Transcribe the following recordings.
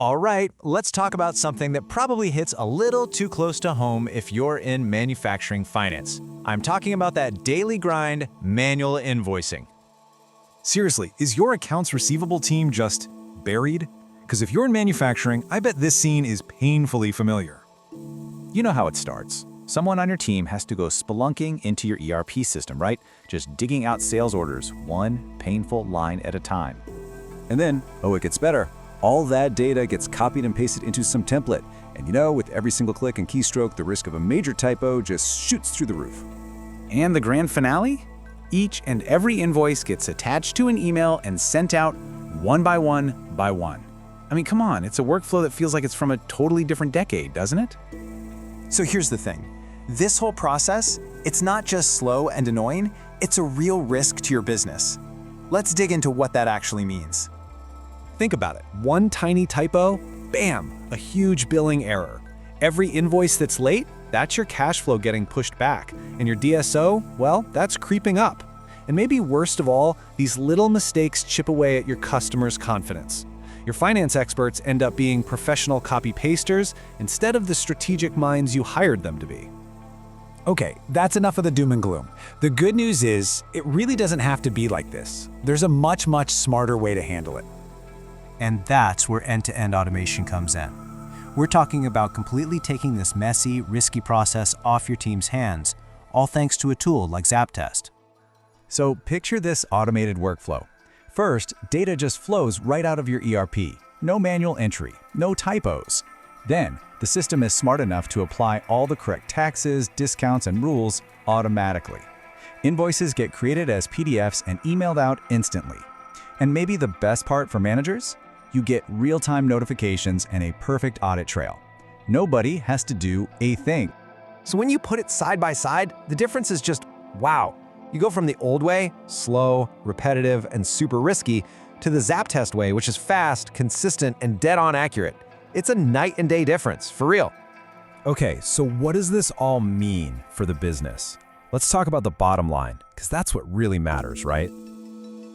All right, let's talk about something that probably hits a little too close to home if you're in manufacturing finance. I'm talking about that daily grind, manual invoicing. Seriously, is your accounts receivable team just buried? Because if you're in manufacturing, I bet this scene is painfully familiar. You know how it starts. Someone on your team has to go spelunking into your ERP system, right? Just digging out sales orders, one painful line at a time. And then, oh, it gets better. All that data gets copied and pasted into some template. And with every single click and keystroke, the risk of a major typo just shoots through the roof. And the grand finale? Each and every invoice gets attached to an email and sent out one by one by one. I mean, come on, it's a workflow that feels like it's from a totally different decade, doesn't it? So here's the thing. This whole process, it's not just slow and annoying, it's a real risk to your business. Let's dig into what that actually means. Think about it. One tiny typo, bam, a huge billing error. Every invoice that's late, that's your cash flow getting pushed back. And your DSO, well, that's creeping up. And maybe worst of all, these little mistakes chip away at your customers' confidence. Your finance experts end up being professional copy-pasters instead of the strategic minds you hired them to be. Okay, that's enough of the doom and gloom. The good news is, it really doesn't have to be like this. There's a much, much smarter way to handle it. And that's where end-to-end automation comes in. We're talking about completely taking this messy, risky process off your team's hands, all thanks to a tool like ZAPTEST. So picture this automated workflow. First, data just flows right out of your ERP. No manual entry, no typos. Then, the system is smart enough to apply all the correct taxes, discounts, and rules automatically. Invoices get created as PDFs and emailed out instantly. And maybe the best part for managers? You get real-time notifications and a perfect audit trail. Nobody has to do a thing. So when you put it side by side, the difference is just wow. You go from the old way, slow, repetitive, and super risky, to the ZAPTEST way, which is fast, consistent, and dead-on accurate. It's a night and day difference, for real. Okay, so what does this all mean for the business? Let's talk about the bottom line, because that's what really matters, right?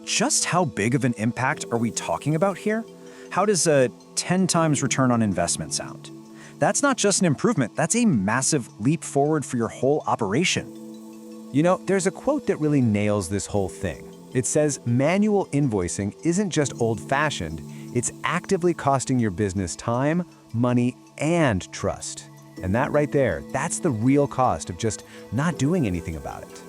Just how big of an impact are we talking about here? How does a 10 times return on investment sound? That's not just an improvement, that's a massive leap forward for your whole operation. There's a quote that really nails this whole thing. It says, manual invoicing isn't just old-fashioned, it's actively costing your business time, money, and trust. And that right there, that's the real cost of just not doing anything about it.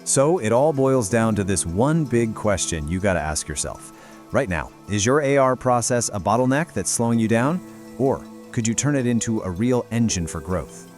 So it all boils down to this one big question you gotta ask yourself. Right now, is your AR process a bottleneck that's slowing you down? Or could you turn it into a real engine for growth?